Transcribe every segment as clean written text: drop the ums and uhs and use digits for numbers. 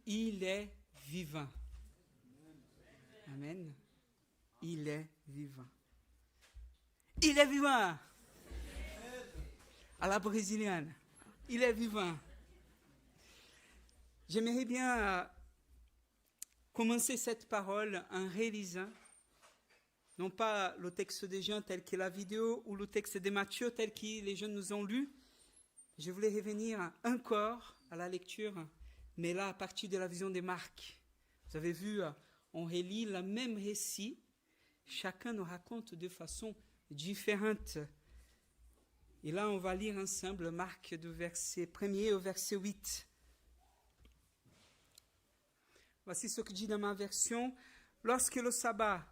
il est vivant. Amen. Il est vivant. Il est vivant. À la brésilienne. Il est vivant. J'aimerais bien commencer cette parole en réalisant, non pas le texte des Jean tel que la vidéo ou le texte de Matthieu tel que les jeunes nous ont lu. Je voulais revenir encore à la lecture, mais là à partir de la vision de Marc. Vous avez vu, on relit le même récit, chacun nous raconte de façon différente. Et là, on va lire ensemble Marc du verset 1er au verset 8. Voici ce que dit dans ma version. Lorsque le sabbat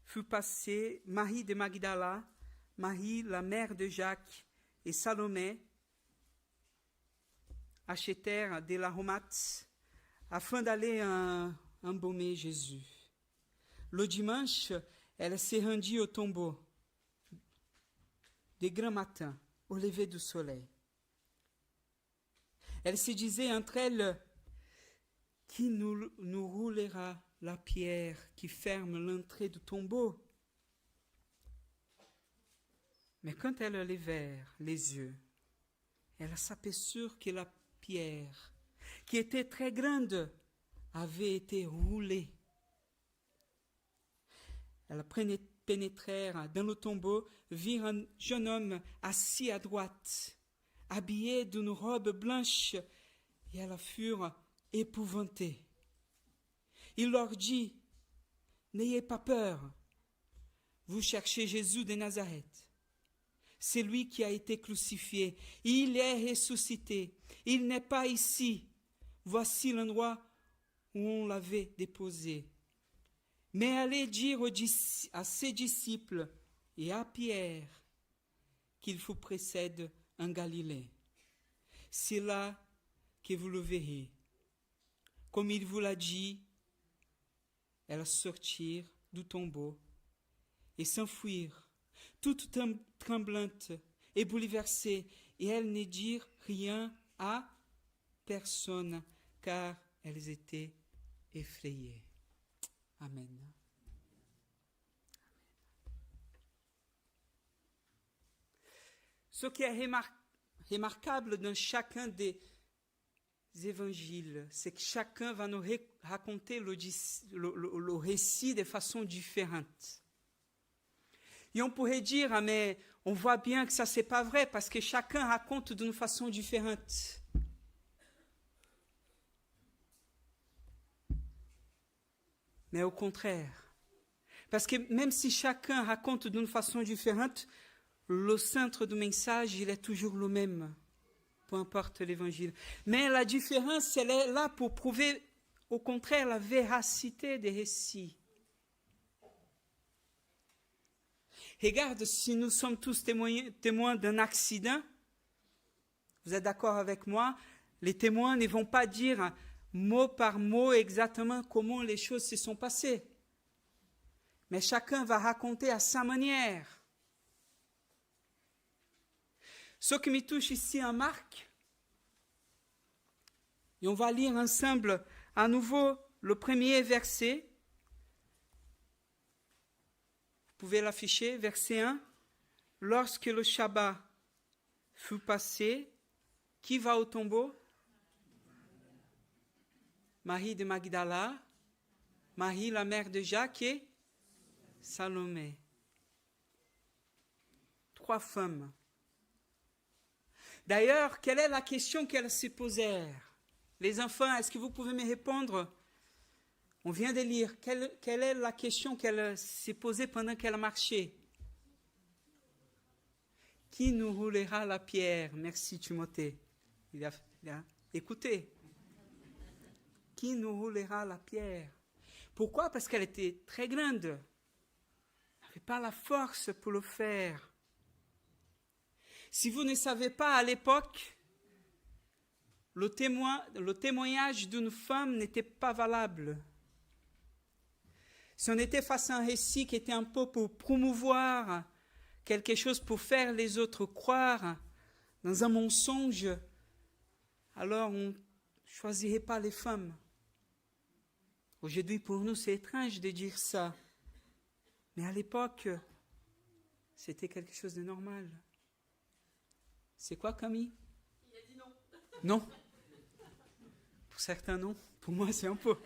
fut passé, Marie de Magdala, Marie, la mère de Jacques, et Salomé achetèrent de l'aromates afin d'aller embaumer Jésus. Le dimanche, elle s'est rendue au tombeau de grand matin, au lever du soleil. Elle se disait entre elles, qui nous roulera la pierre qui ferme l'entrée du tombeau? Mais quand elle levèrent les yeux, elle s'aperçut que la pierre, qui était très grande, avait été roulée. Elles pénétrèrent dans le tombeau, virent un jeune homme assis à droite, habillé d'une robe blanche, et elles furent épouvantées. Il leur dit, n'ayez pas peur, vous cherchez Jésus de Nazareth. C'est lui qui a été crucifié, il est ressuscité, il n'est pas ici. Voici l'endroit où on l'avait déposé. Mais allez dire à ses disciples et à Pierre qu'il vous précède en Galilée. C'est là que vous le verrez. Comme il vous l'a dit, elles sortirent du tombeau et s'enfuirent, toutes tremblantes et bouleversées, et elles ne dirent rien à personne, car elles étaient effrayées. Amen. Ce qui est remarquable dans chacun des évangiles, c'est que chacun va nous raconter le récit de façon différente. Et on pourrait dire, ah, mais on voit bien que ça c'est pas vrai, parce que chacun raconte d'une façon différente. Mais au contraire, parce que même si chacun raconte d'une façon différente, le centre du message, il est toujours le même, peu importe l'évangile. Mais la différence, elle est là pour prouver, au contraire, la véracité des récits. Regarde, si nous sommes tous témoins d'un accident, vous êtes d'accord avec moi, les témoins ne vont pas dire mot par mot exactement comment les choses se sont passées. Mais chacun va raconter à sa manière. Ce qui me touche ici en Marc, et on va lire ensemble à nouveau le premier verset. Vous pouvez l'afficher, verset 1. Lorsque le Shabbat fut passé, qui va au tombeau? Marie de Magdala, Marie la mère de Jacques et Salomé. 3 femmes. D'ailleurs, quelle est la question qu'elles se posèrent? Les enfants, est-ce que vous pouvez me répondre? On vient de lire. Quelle est la question qu'elle s'est posée pendant qu'elle marchait? Qui nous roulera la pierre? Merci Timothée. Il a écouté. Qui nous roulera la pierre? Pourquoi? Parce qu'elle était très grande. Elle n'avait pas la force pour le faire. Si vous ne savez pas, à l'époque, le témoignage d'une femme n'était pas valable. Si on était face à un récit qui était un peu pour promouvoir quelque chose, pour faire les autres croire dans un mensonge, alors on ne choisirait pas les femmes. Aujourd'hui, pour nous, c'est étrange de dire ça. Mais à l'époque, c'était quelque chose de normal. C'est quoi, Camille? Il a dit non. Non. Pour certains, non. Pour moi, c'est un peu.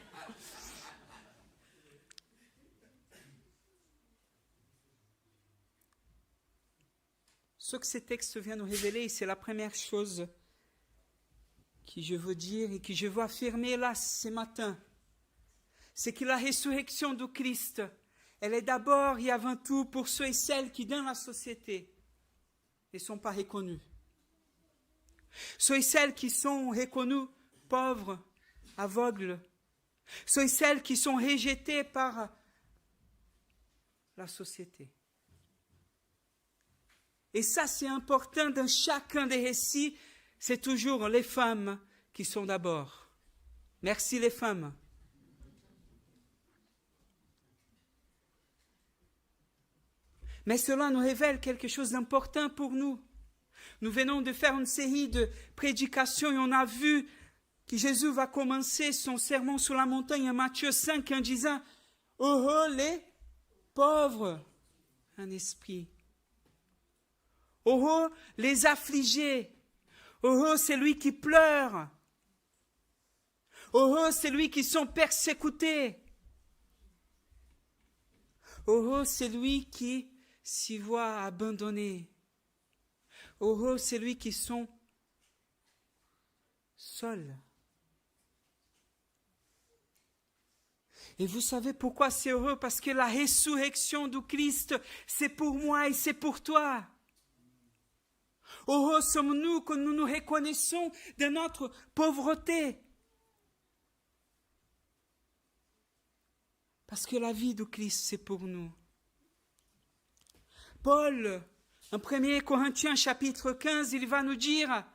Ce que ces textes viennent nous révéler, c'est la première chose que je veux dire et que je veux affirmer là ce matin. C'est que la résurrection du Christ, elle est d'abord et avant tout pour ceux et celles qui, dans la société, ne sont pas reconnus. Ceux et celles qui sont reconnus pauvres, aveugles. Ceux et celles qui sont rejetés par la société. Et ça, c'est important dans chacun des récits. C'est toujours les femmes qui sont d'abord. Merci les femmes. Mais cela nous révèle quelque chose d'important pour nous. Nous venons de faire une série de prédications et on a vu que Jésus va commencer son sermon sur la montagne en Matthieu 5 en disant « Heureux les pauvres en esprit. Heureux les affligés. Heureux celui qui pleure. Heureux celui qui sont persécutés. Heureux celui qui s'y voit abandonné. Heureux celui qui sont seuls. » Et vous savez pourquoi c'est heureux? Parce que la résurrection du Christ, c'est pour moi et c'est pour toi. Heureux sommes-nous quand nous nous reconnaissons de notre pauvreté. Parce que la vie du Christ, c'est pour nous. Paul, en 1 Corinthiens chapitre 15, il va nous dire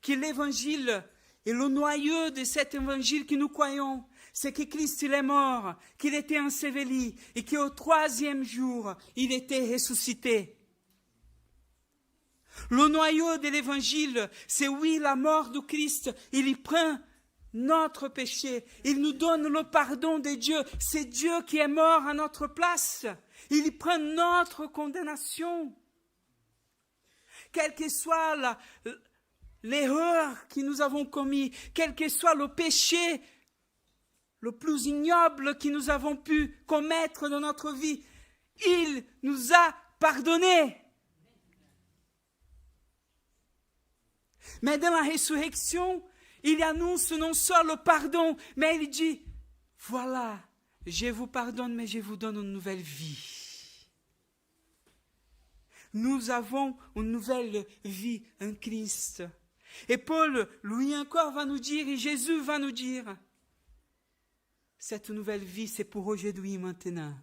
que l'évangile est le noyau de cet évangile que nous croyons. C'est que Christ il est mort, qu'il était enseveli et qu'au 3e jour, il était ressuscité. Le noyau de l'évangile, c'est oui, la mort du Christ. Il y prend notre péché. Il nous donne le pardon de Dieu. C'est Dieu qui est mort à notre place. Il y prend notre condamnation. Quelle que soit l'erreur que nous avons commise, quel que soit le péché le plus ignoble que nous avons pu commettre dans notre vie, il nous a pardonné. Mais dans la résurrection, il annonce non seulement le pardon, mais il dit, voilà, je vous pardonne, mais je vous donne une nouvelle vie. Nous avons une nouvelle vie en Christ. Et Paul, lui encore, va nous dire, et Jésus va nous dire, cette nouvelle vie, c'est pour aujourd'hui, maintenant.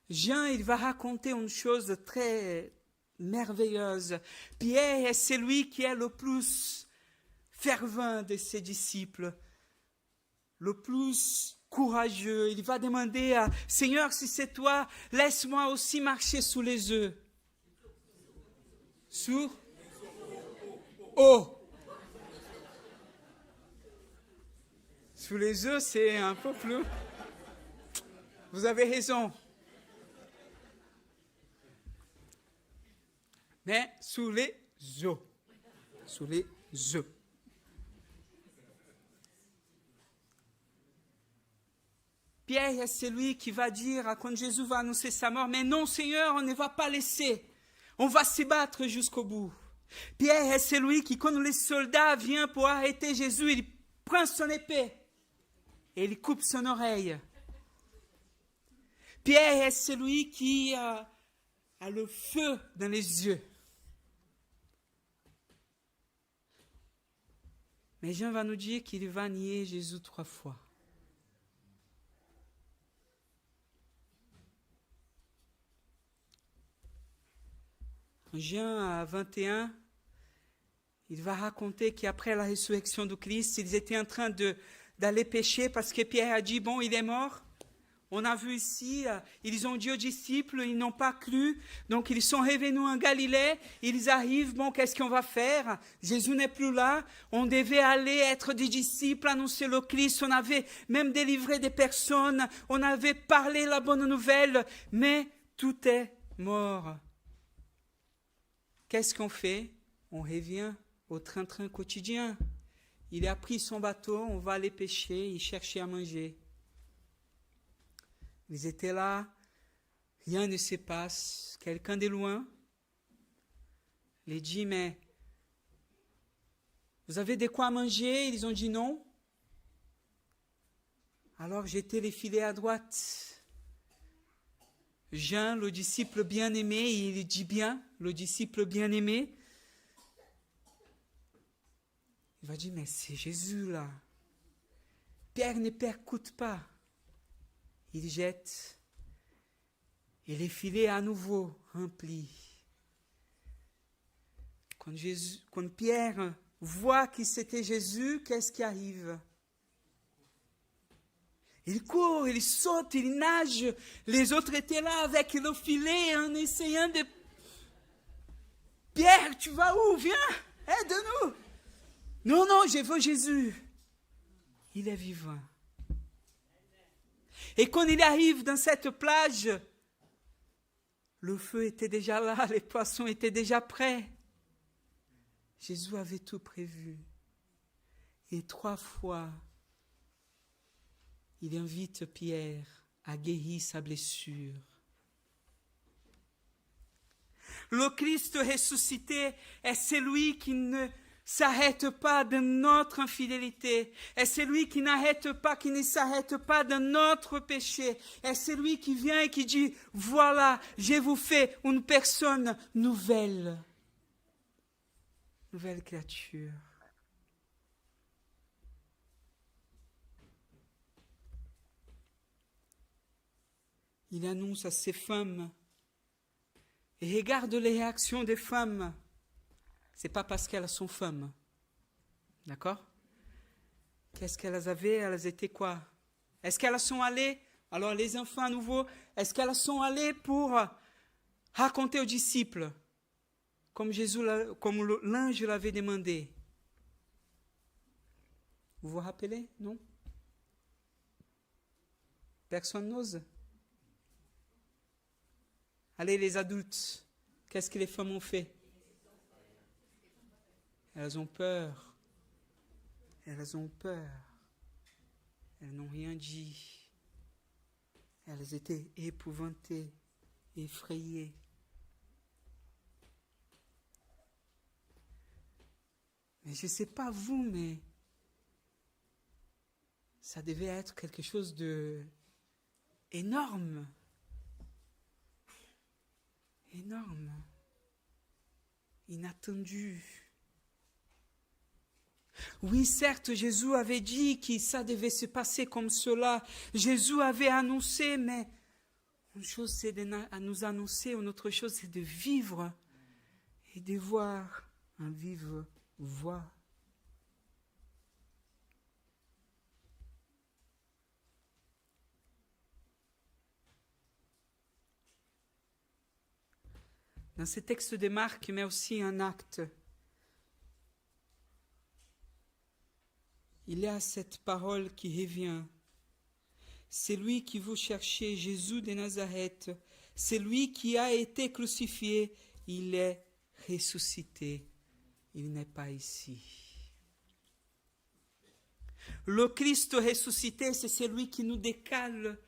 Jean, il va raconter une chose très merveilleuse. Pierre est celui qui est le plus fervent de ses disciples, le plus courageux. Il va demander à Seigneur, si c'est toi, laisse-moi aussi marcher sous les œufs. Sur eau. Sous les œufs, c'est un peu plus. Vous avez raison. Mais sous les œufs. Sous les œufs. Pierre est celui qui va dire, quand Jésus va annoncer sa mort, mais non Seigneur, on ne va pas laisser. On va se battre jusqu'au bout. Pierre est celui qui, quand les soldats viennent pour arrêter Jésus, il prend son épée et il coupe son oreille. Pierre est celui qui a le feu dans les yeux. Mais Jean va nous dire qu'il va nier Jésus 3 fois. Jean 21, il va raconter qu'après la résurrection du Christ, ils étaient en train d'aller pécher parce que Pierre a dit, bon, il est mort, On a vu ici, ils ont dit aux disciples, ils n'ont pas cru, donc ils sont revenus en Galilée, ils arrivent, bon, qu'est-ce qu'on va faire? Jésus n'est plus là, on devait aller être des disciples, annoncer le Christ, on avait même délivré des personnes, on avait parlé la bonne nouvelle, mais tout est mort. Qu'est-ce qu'on fait? On revient au train-train quotidien. Il a pris son bateau, on va aller pêcher, il cherchait à manger. Ils étaient là, rien ne se passe. Quelqu'un de loin les dit, mais vous avez de quoi manger? Ils ont dit non. Alors jetez les filets à droite. Jean, le disciple bien-aimé, il dit bien, le disciple bien-aimé, il va dire, mais c'est Jésus là. Pierre ne percute pas. Il jette et les filets à nouveau remplis. Quand Pierre voit que c'était Jésus, qu'est-ce qui arrive? Il court, il saute, il nage. Les autres étaient là avec le filet en essayant de... Pierre, tu vas où? Viens, aide-nous. Non, non, je veux Jésus. Il est vivant. Et quand il arrive dans cette plage, le feu était déjà là, les poissons étaient déjà prêts. Jésus avait tout prévu. Et 3 fois, il invite Pierre à guérir sa blessure. Le Christ ressuscité est celui qui ne s'arrête pas de notre infidélité, est celui qui n'arrête pas, qui ne s'arrête pas de notre péché, est celui qui vient et qui dit, voilà, je vous fais une personne nouvelle, nouvelle créature. Il annonce à ces femmes, et regarde les réactions des femmes. C'est pas parce qu'elles sont femmes. D'accord? Qu'est-ce qu'elles avaient? Elles étaient quoi? Est-ce qu'elles sont allées, alors les enfants à nouveau, est-ce qu'elles sont allées pour raconter aux disciples, comme l'ange l'avait demandé? Vous vous rappelez? Non? Personne n'ose? Allez les adultes, qu'est-ce que les femmes ont fait? Elles ont peur. Elles ont peur. Elles n'ont rien dit. Elles étaient épouvantées, effrayées. Mais je ne sais pas vous, mais ça devait être quelque chose de énorme. Énorme. Inattendu. Oui, certes, Jésus avait dit que ça devait se passer comme cela. Jésus avait annoncé, mais une chose c'est de nous annoncer, une autre chose c'est de vivre et de voir un vive voix. Dans ce texte de Marc, mais aussi un acte. Il y a cette parole qui revient. C'est lui qui vous cherchez, Jésus de Nazareth. C'est lui qui a été crucifié. Il est ressuscité. Il n'est pas ici. Le Christ ressuscité, c'est celui qui nous décale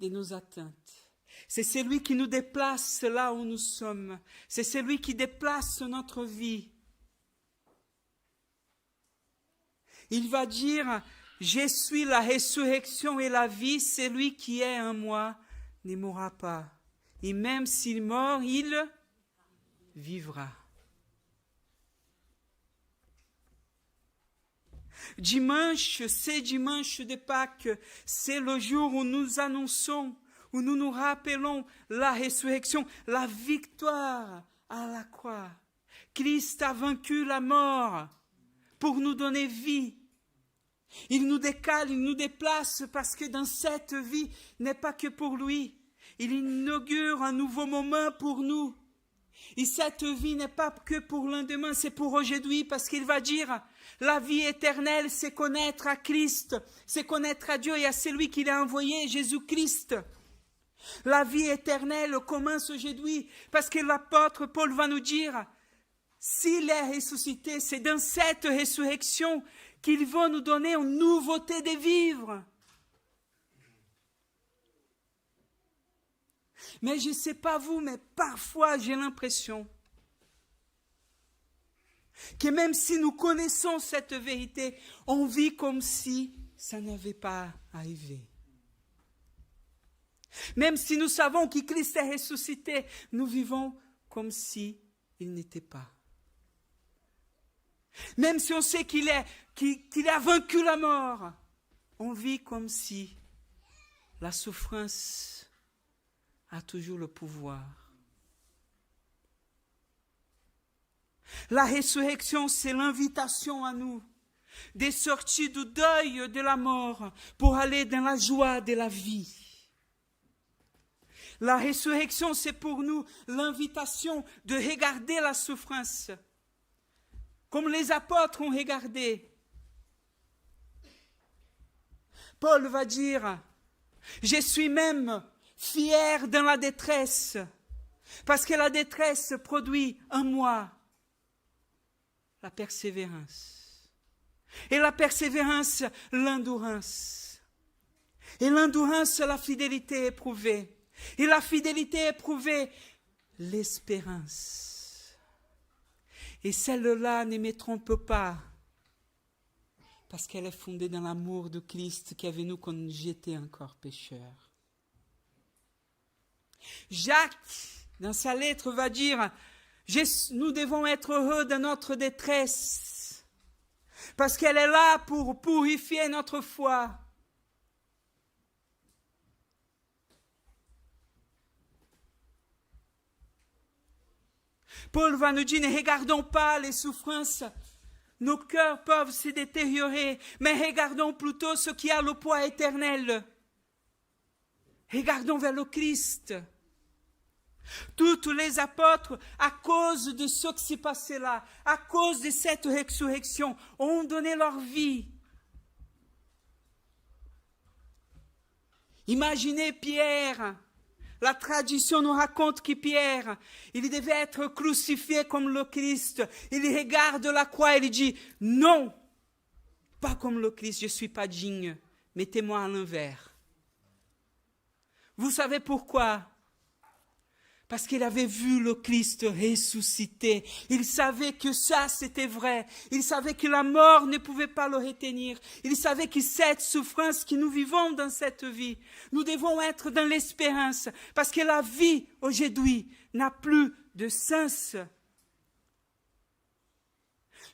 de nos atteintes. C'est celui qui nous déplace là où nous sommes. C'est celui qui déplace notre vie. Il va dire, je suis la résurrection et la vie, celui qui est en moi ne mourra pas. Et même s'il meurt, il vivra. Dimanche, c'est dimanche de Pâques, c'est le jour où nous annonçons, où nous nous rappelons la résurrection, la victoire à la croix. Christ a vaincu la mort pour nous donner vie. Il nous décale, il nous déplace parce que dans cette vie n'est pas que pour lui. Il inaugure un nouveau moment pour nous. Et cette vie n'est pas que pour lendemain, c'est pour aujourd'hui parce qu'il va dire la vie éternelle, c'est connaître à Christ, c'est connaître à Dieu et à celui qui l'a envoyé, Jésus-Christ. La vie éternelle commence aujourd'hui parce que l'apôtre Paul va nous dire s'il est ressuscité, c'est dans cette résurrection qu'il va nous donner une nouveauté de vivre. Mais je ne sais pas vous, mais parfois j'ai l'impression que même si nous connaissons cette vérité, on vit comme si ça n'avait pas arrivé. Même si nous savons que Christ est ressuscité, nous vivons comme si il n'était pas. Même si on sait qu'il a vaincu la mort, on vit comme si la souffrance a toujours le pouvoir. La résurrection, c'est l'invitation à nous de sortir du deuil de la mort pour aller dans la joie de la vie. La résurrection, c'est pour nous l'invitation de regarder la souffrance comme les apôtres ont regardé. Paul va dire, je suis même fier dans la détresse, parce que la détresse produit en moi la persévérance. Et la persévérance, l'endurance. Et l'endurance, la fidélité éprouvée. Et la fidélité éprouvée, l'espérance. Et celle-là ne me trompe pas, parce qu'elle est fondée dans l'amour de Christ qui est venu quand j'étais encore pécheur. Jacques, dans sa lettre, va dire, nous devons être heureux de notre détresse, parce qu'elle est là pour purifier notre foi. Paul va nous dire, ne regardons pas les souffrances, nos cœurs peuvent se détériorer, mais regardons plutôt ce qui a le poids éternel. Regardons vers le Christ. Tous les apôtres, à cause de ce qui s'est passé là, à cause de cette résurrection, ont donné leur vie. Imaginez Pierre. La tradition nous raconte que Pierre, il devait être crucifié comme le Christ. Il regarde la croix et il dit, non, pas comme le Christ, je ne suis pas digne, mettez-moi à l'envers. Vous savez pourquoi? Parce qu'il avait vu le Christ ressuscité. Il savait que ça, c'était vrai. Il savait que la mort ne pouvait pas le retenir. Il savait que cette souffrance que nous vivons dans cette vie, nous devons être dans l'espérance. Parce que la vie, aujourd'hui, n'a plus de sens.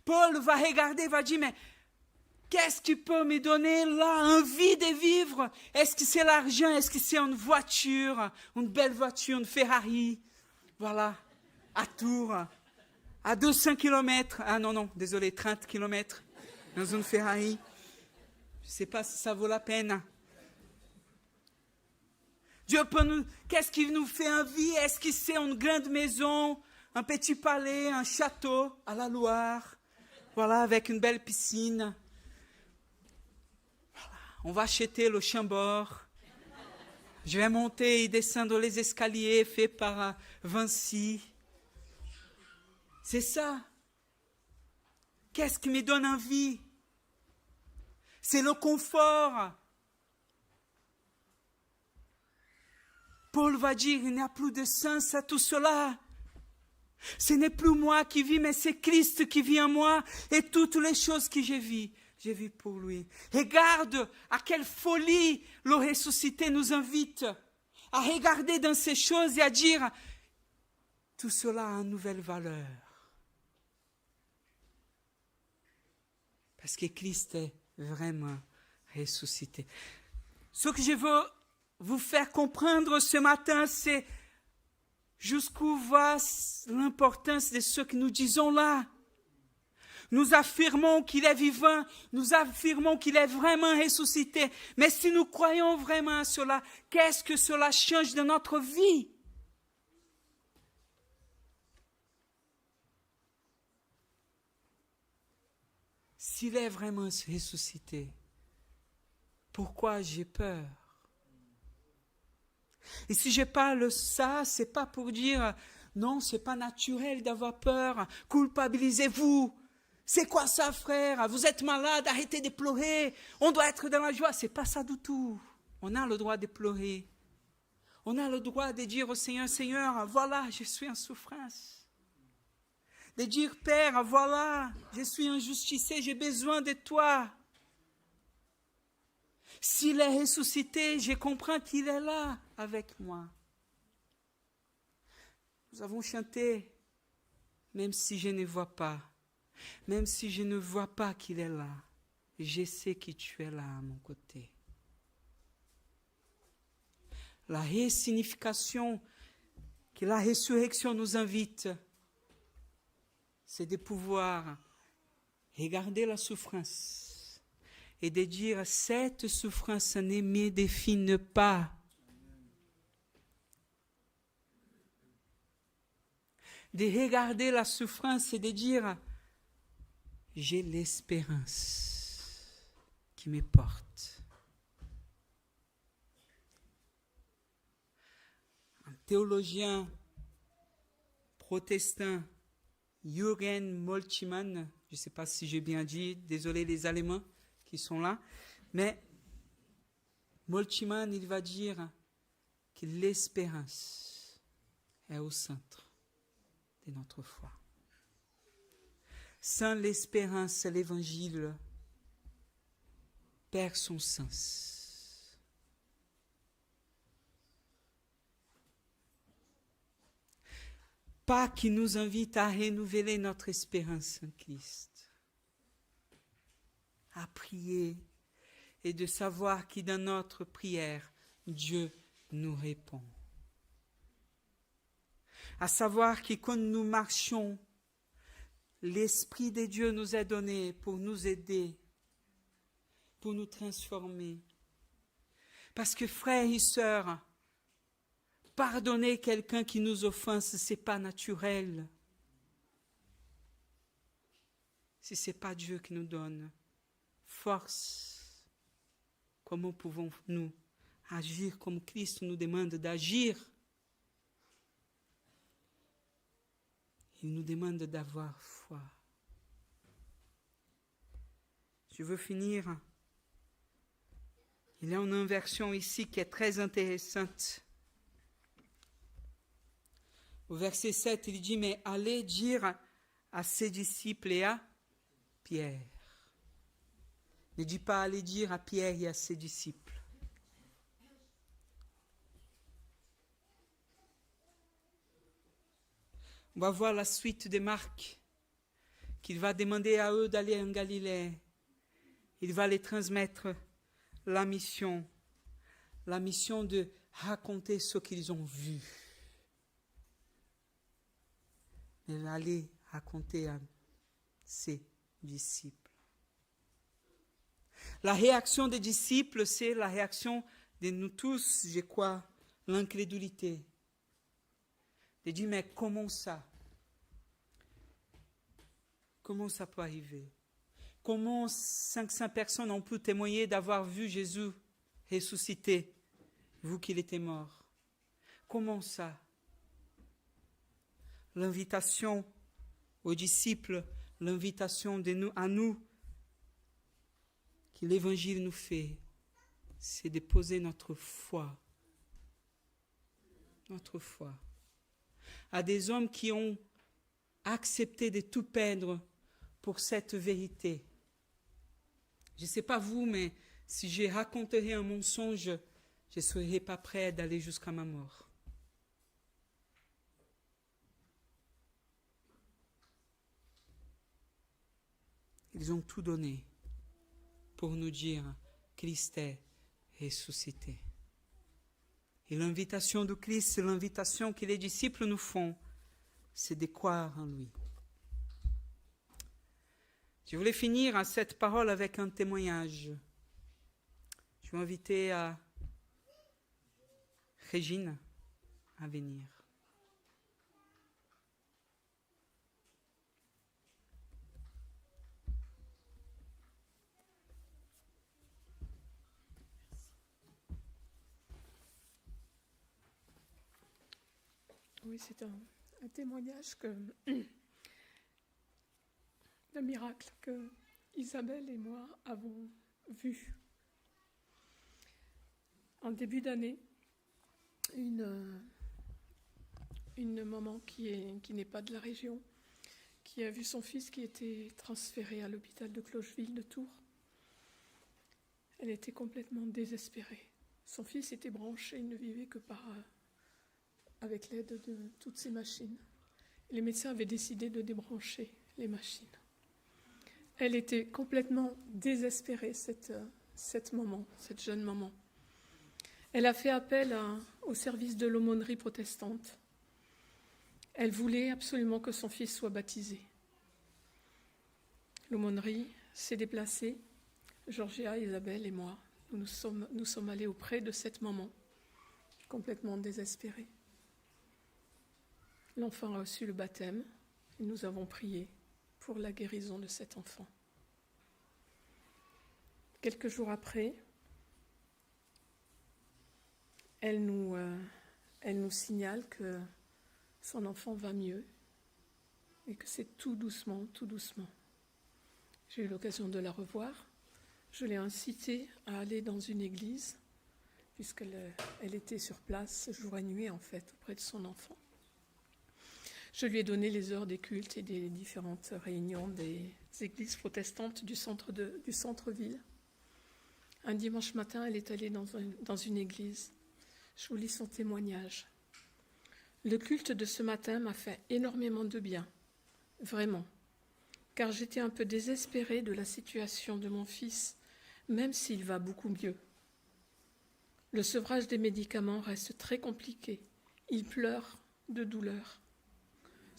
Paul va regarder, va dire, mais qu'est-ce qui peut me donner là envie de vivre? Est-ce que c'est l'argent? Est-ce que c'est une voiture? Une belle voiture, une Ferrari? Voilà, à Tours, à 200 km. Ah non, désolé, 30 km dans une Ferrari. Je ne sais pas si ça vaut la peine. Dieu peut nous... Qu'est-ce qui nous fait envie? Est-ce que c'est une grande maison, un petit palais, un château à la Loire? Voilà, avec une belle piscine. On va acheter le Chambord. Je vais monter et descendre les escaliers faits par Vinci. C'est ça. Qu'est-ce qui me donne envie? C'est le confort. Paul va dire, il n'y a plus de sens à tout cela. Ce n'est plus moi qui vis, mais c'est Christ qui vit en moi. Et toutes les choses que j'ai vis pour lui. Regarde à quelle folie le ressuscité nous invite. À regarder dans ces choses et à dire, tout cela a une nouvelle valeur. Parce que Christ est vraiment ressuscité. Ce que je veux vous faire comprendre ce matin, c'est jusqu'où va l'importance de ce que nous disons là. Nous affirmons qu'il est vivant, nous affirmons qu'il est vraiment ressuscité. Mais si nous croyons vraiment à cela, qu'est-ce que cela change dans notre vie? S'il est vraiment ressuscité, pourquoi j'ai peur? Et si je parle ça, c'est pas pour dire non, c'est pas naturel d'avoir peur, culpabilisez-vous. C'est quoi ça, frère? Vous êtes malade, arrêtez de pleurer. On doit être dans la joie. C'est pas ça du tout. On a le droit de pleurer. On a le droit de dire au Seigneur, Seigneur, voilà, je suis en souffrance. De dire, Père, voilà, je suis injustifié, j'ai besoin de toi. S'il est ressuscité, je comprends qu'il est là avec moi. Nous avons chanté, même si je ne vois pas, même si je ne vois pas qu'il est là, je sais que tu es là à mon côté. La ressignification que la résurrection nous invite, c'est de pouvoir regarder la souffrance et de dire, cette souffrance ne me définit pas. De regarder la souffrance et de dire, j'ai l'espérance qui me porte. Un théologien protestant, Jürgen Moltmann, je ne sais pas si j'ai bien dit, désolé les Allemands qui sont là, mais Moltmann, il va dire que l'espérance est au centre de notre foi. Sans l'espérance, l'évangile perd son sens. Pas qui nous invite à renouveler notre espérance en Christ, à prier et de savoir que dans notre prière, Dieu nous répond. À savoir que quand nous marchons, l'Esprit de Dieu nous est donné pour nous aider, pour nous transformer. Parce que frères et sœurs, pardonner quelqu'un qui nous offense, ce n'est pas naturel. Si ce n'est pas Dieu qui nous donne force, comment pouvons-nous agir comme Christ nous demande d'agir? Il nous demande d'avoir foi. Je veux finir. Il y a une inversion ici qui est très intéressante. Au verset 7, il dit, mais allez dire à ses disciples et à Pierre. Ne dit pas allez dire à Pierre et à ses disciples. On va voir la suite de Marc, qu'il va demander à eux d'aller en Galilée. Il va les transmettre la mission de raconter ce qu'ils ont vu. Mais d'aller raconter à ses disciples. La réaction des disciples, c'est la réaction de nous tous, je crois, l'incrédulité. De dire, mais comment ça? Comment ça peut arriver? Comment 500 personnes ont pu témoigner d'avoir vu Jésus ressuscité, vu qu'il était mort? Comment ça? L'invitation aux disciples, l'invitation à nous, que l'Évangile nous fait, c'est de poser notre foi à des hommes qui ont accepté de tout perdre pour cette vérité. Je ne sais pas vous, mais si je raconterais un mensonge, je ne serais pas prêt d'aller jusqu'à ma mort. Ils ont tout donné pour nous dire Christ est ressuscité. Et l'invitation de Christ, c'est l'invitation que les disciples nous font, c'est de croire en lui. Je voulais finir cette parole avec un témoignage. Je vais inviter Régine à venir. Oui, c'est un témoignage d'un miracle que Isabelle et moi avons vu. En début d'année, une maman qui n'est pas de la région, qui a vu son fils qui était transféré à l'hôpital de Clocheville de Tours. Elle était complètement désespérée. Son fils était branché, il ne vivait que avec l'aide de toutes ces machines. Les médecins avaient décidé de débrancher les machines. Elle était complètement désespérée, cette maman, cette jeune maman. Elle a fait appel au service de l'aumônerie protestante. Elle voulait absolument que son fils soit baptisé. L'aumônerie s'est déplacée. Georgia, Isabelle et moi, nous sommes allés auprès de cette maman, complètement désespérée. L'enfant a reçu le baptême et nous avons prié pour la guérison de cet enfant. Quelques jours après, elle nous signale que son enfant va mieux et que c'est tout doucement, tout doucement. J'ai eu l'occasion de la revoir. Je l'ai incitée à aller dans une église, puisqu'elle était sur place jour et nuit, en fait, auprès de son enfant. Je lui ai donné les heures des cultes et des différentes réunions des églises protestantes du centre-ville. Un dimanche matin, elle est allée dans une église. Je vous lis son témoignage. Le culte de ce matin m'a fait énormément de bien, vraiment, car j'étais un peu désespérée de la situation de mon fils, même s'il va beaucoup mieux. Le sevrage des médicaments reste très compliqué. Il pleure de douleur.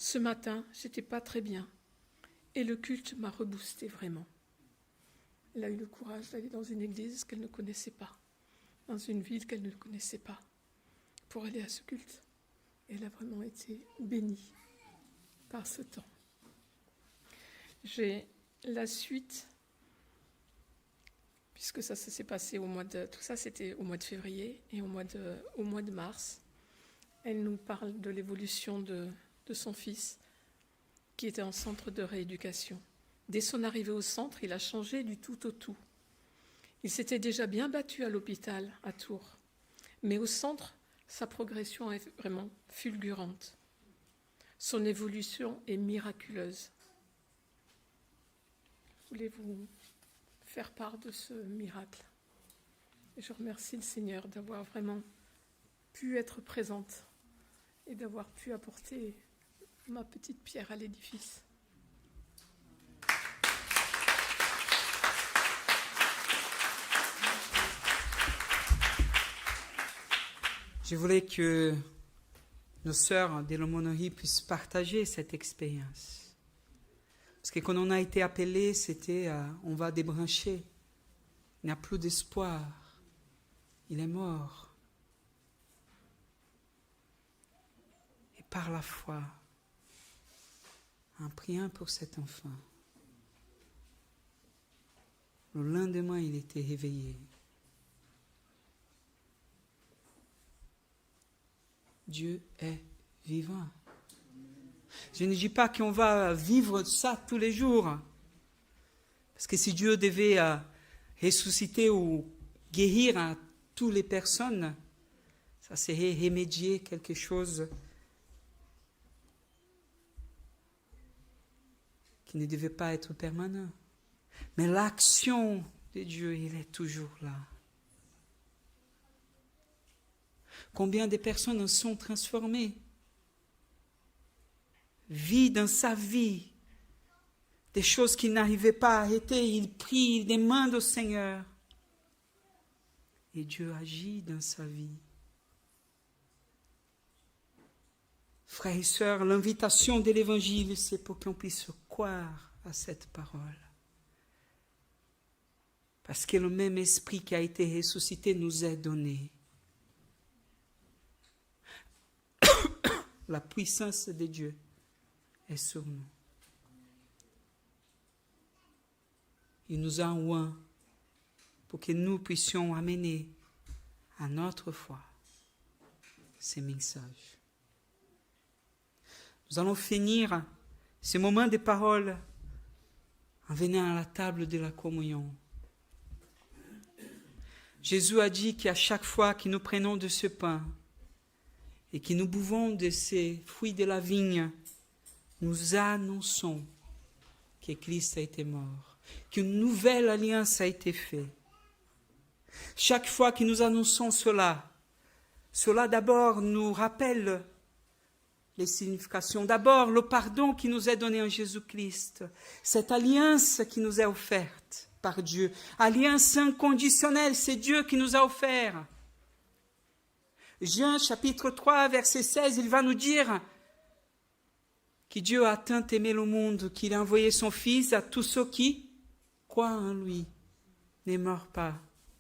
Ce matin, j'étais pas très bien et le culte m'a reboosté vraiment. Elle a eu le courage d'aller dans une église qu'elle ne connaissait pas, dans une ville qu'elle ne connaissait pas, pour aller à ce culte. Elle a vraiment été bénie par ce temps. J'ai la suite, puisque ça s'est passé tout ça c'était au mois de février et au mois de mars. Elle nous parle de l'évolution de son fils, qui était en centre de rééducation. Dès son arrivée au centre, il a changé du tout au tout. Il s'était déjà bien battu à l'hôpital, à Tours. Mais au centre, sa progression est vraiment fulgurante. Son évolution est miraculeuse. Voulez-vous faire part de ce miracle? Et je remercie le Seigneur d'avoir vraiment pu être présente et d'avoir pu apporter ma petite pierre à l'édifice. Je voulais que nos sœurs de l'aumônerie puissent partager cette expérience. Parce que quand on a été appelé, c'était on va débrancher. Il n'y a plus d'espoir. Il est mort. Et par la foi, en priant pour cet enfant, le lendemain, il était réveillé. Dieu est vivant. Je ne dis pas qu'on va vivre ça tous les jours. Parce que si Dieu devait ressusciter ou guérir à toutes les personnes, ça serait remédier quelque chose qui ne devait pas être permanent. Mais l'action de Dieu, il est toujours là. Combien de personnes en sont transformées? Vit dans sa vie des choses qu'il n'arrivait pas à arrêter. Il prie, il demande au Seigneur. Et Dieu agit dans sa vie. Frères et sœurs, l'invitation de l'Évangile, c'est pour qu'on puisse croire à cette parole. Parce que le même esprit qui a été ressuscité nous est donné. La puissance de Dieu est sur nous. Il nous a oints pour que nous puissions amener à notre foi ces messages. Nous allons finir ce moment de parole en venant à la table de la communion. Jésus a dit qu'à chaque fois que nous prenons de ce pain et que nous buvons de ces fruits de la vigne, nous annonçons que Christ a été mort, qu'une nouvelle alliance a été faite. Chaque fois que nous annonçons cela, cela d'abord nous rappelle les significations. D'abord, le pardon qui nous est donné en Jésus-Christ, cette alliance qui nous est offerte par Dieu, alliance inconditionnelle, c'est Dieu qui nous a offert. Jean chapitre 3, verset 16, il va nous dire que Dieu a tant aimé le monde qu'il a envoyé son Fils à tous ceux qui croient en lui, ne meurent pas,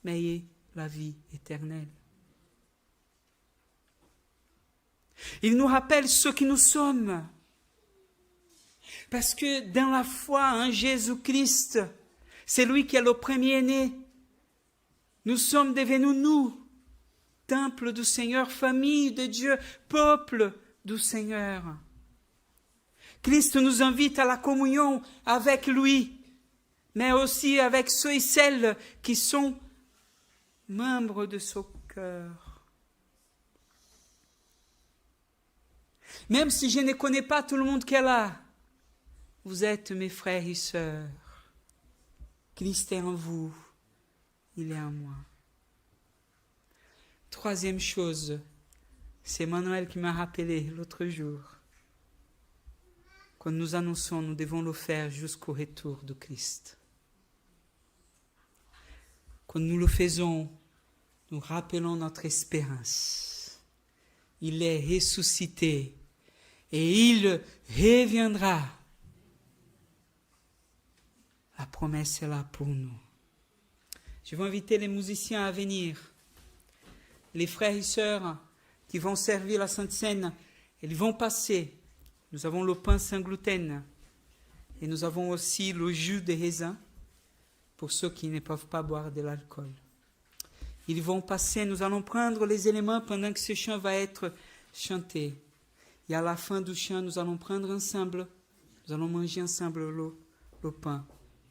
mais aient la vie éternelle. Il nous rappelle ce que nous sommes. Parce que dans la foi en Jésus-Christ, c'est lui qui est le premier-né. Nous sommes devenus nous, temple du Seigneur, famille de Dieu, peuple du Seigneur. Christ nous invite à la communion avec lui, mais aussi avec ceux et celles qui sont membres de son cœur. Même si je ne connais pas tout le monde qui est là, vous êtes mes frères et sœurs. Christ est en vous, il est en moi. Troisième chose, c'est Emmanuel qui m'a rappelé l'autre jour. Quand nous annonçons, nous devons le faire jusqu'au retour de Christ. Quand nous le faisons, nous rappelons notre espérance. Il est ressuscité et il reviendra. La promesse est là pour nous. Je vais inviter les musiciens à venir. Les frères et sœurs qui vont servir la Sainte Seine, ils vont passer. Nous avons le pain sans gluten et nous avons aussi le jus de raisin pour ceux qui ne peuvent pas boire de l'alcool. Ils vont passer, nous allons prendre les éléments pendant que ce chant va être chanté. Et à la fin du chant, nous allons prendre ensemble, nous allons manger ensemble le pain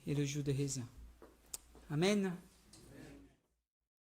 et le jus de raisin. Amen.